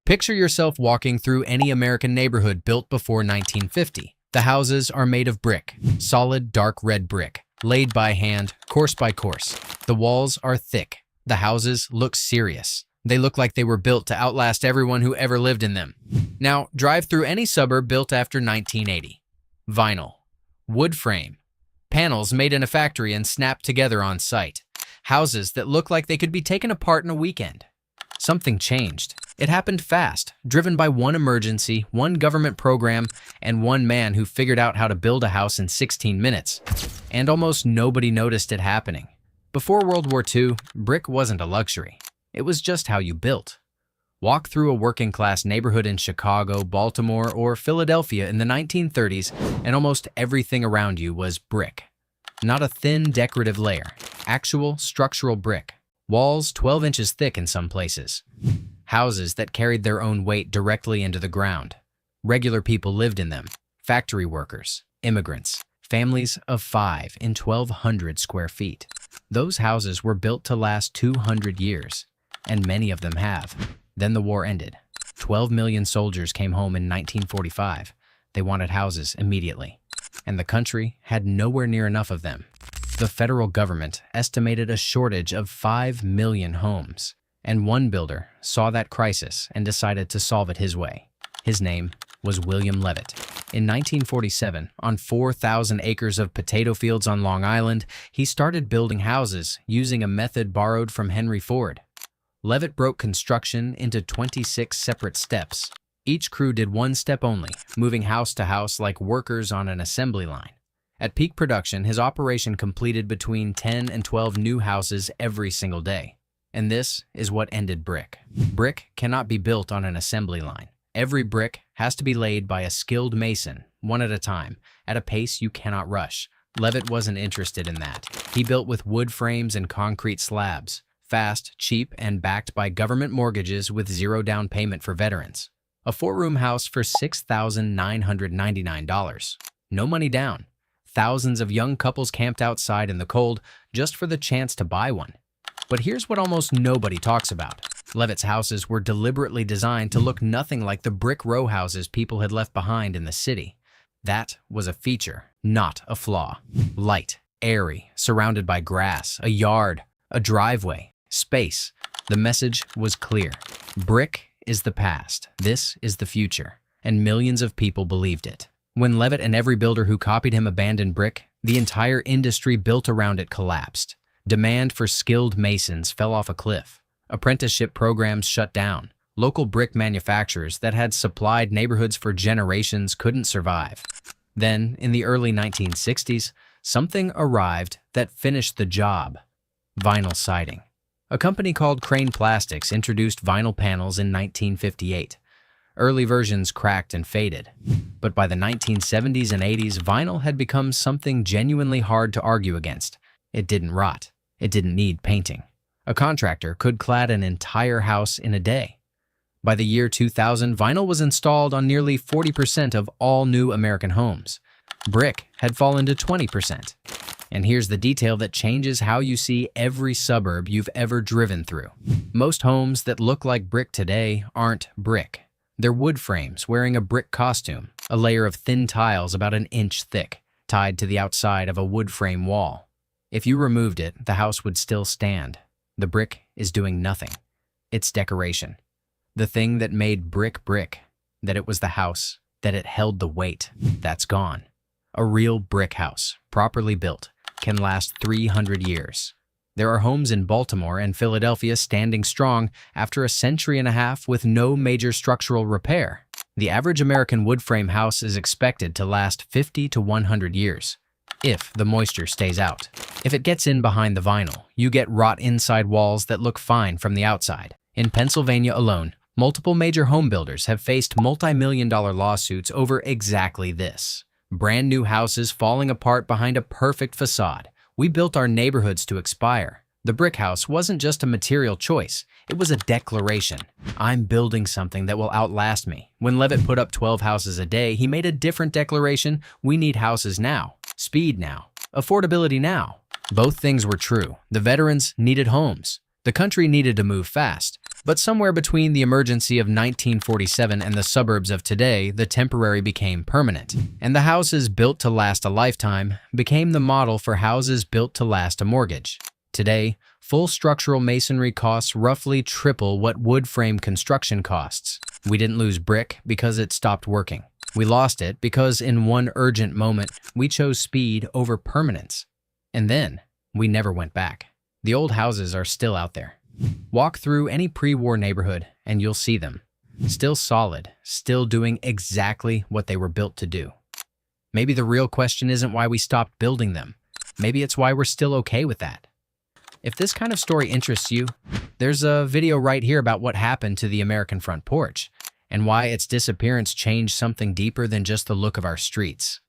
Picture yourself walking through any American neighborhood built before 1950. The houses are made of brick, solid dark red brick, laid by hand, course by course. The walls are thick. The houses look serious. They look like they were built to outlast everyone who ever lived in them. Now, drive through any suburb built after 1980. Vinyl, wood frame, panels made in a factory and snapped together on site. Houses that look like they could be taken apart in a weekend. Something changed. It happened fast, driven by one emergency, one government program, and one man who figured out how to build a house in 16 minutes. And almost nobody noticed it happening. Before World War II, brick wasn't a luxury. It was just how you built. Walk through a working-class neighborhood in Chicago, Baltimore, or Philadelphia in the 1930s, and almost everything around you was brick. Not a thin, decorative layer. Actual, structural brick. Walls 12 inches thick in some places. Houses that carried their own weight directly into the ground. Regular people lived in them. Factory workers, immigrants, families of 5 in 1,200 square feet. Those houses were built to last 200 years, and many of them have. Then the war ended. 12 million soldiers came home in 1945. They wanted houses immediately, and the country had nowhere near enough of them. The federal government estimated a shortage of 5 million homes, and one builder saw that crisis and decided to solve it his way. His name was William Levitt. In 1947, on 4,000 acres of potato fields on Long Island, he started building houses using a method borrowed from Henry Ford. Levitt broke construction into 26 separate steps. Each crew did one step only, moving house to house like workers on an assembly line. At peak production, his operation completed between 10 and 12 new houses every single day. And this is what ended brick. Brick cannot be built on an assembly line. Every brick has to be laid by a skilled mason, one at a time, at a pace you cannot rush. Levitt wasn't interested in that. He built with wood frames and concrete slabs, fast, cheap, and backed by government mortgages with zero down payment for veterans. A 4-room house for $6,999. No money down. Thousands of young couples camped outside in the cold just for the chance to buy one. But here's what almost nobody talks about. Levitt's houses were deliberately designed to look nothing like the brick row houses people had left behind in the city. That was a feature, not a flaw. Light, airy, surrounded by grass, a yard, a driveway, space. The message was clear. Brick is the past. This is the future. And millions of people believed it. When Levitt and every builder who copied him abandoned brick, the entire industry built around it collapsed. Demand for skilled masons fell off a cliff. Apprenticeship programs shut down. Local brick manufacturers that had supplied neighborhoods for generations couldn't survive. Then, in the early 1960s, something arrived that finished the job. Vinyl siding. A company called Crane Plastics introduced vinyl panels in 1958. Early versions cracked and faded. But by the 1970s and 80s, vinyl had become something genuinely hard to argue against. It didn't rot. It didn't need painting. A contractor could clad an entire house in a day. By the year 2000, vinyl was installed on nearly 40% of all new American homes. Brick had fallen to 20%. And here's the detail that changes how you see every suburb you've ever driven through. Most homes that look like brick today aren't brick. They're wood frames wearing a brick costume, a layer of thin tiles about an inch thick, tied to the outside of a wood frame wall. If you removed it, the house would still stand. The brick is doing nothing. It's decoration. The thing that made brick brick, that it was the house, that it held the weight, that's gone. A real brick house, properly built, can last 300 years. There are homes in Baltimore and Philadelphia standing strong after a century and a half with no major structural repair. The average American wood frame house is expected to last 50 to 100 years, if the moisture stays out. If it gets in behind the vinyl, you get rot inside walls that look fine from the outside. In Pennsylvania alone, multiple major home builders have faced multi-million-dollar lawsuits over exactly this. Brand new houses falling apart behind a perfect facade. We built our neighborhoods to expire. The brick house wasn't just a material choice, it was a declaration. I'm building something that will outlast me. When Levitt put up 12 houses a day, he made a different declaration. We need houses now, speed now, affordability now. Both things were true. The veterans needed homes. The country needed to move fast, but somewhere between the emergency of 1947 and the suburbs of today, the temporary became permanent, and the houses built to last a lifetime became the model for houses built to last a mortgage. Today, full structural masonry costs roughly triple what wood frame construction costs. We didn't lose brick because it stopped working. We lost it because in one urgent moment, we chose speed over permanence. And then, we never went back. The old houses are still out there. Walk through any pre-war neighborhood and you'll see them. Still solid, still doing exactly what they were built to do. Maybe the real question isn't why we stopped building them. Maybe it's why we're still okay with that. If this kind of story interests you, there's a video right here about what happened to the American front porch and why its disappearance changed something deeper than just the look of our streets.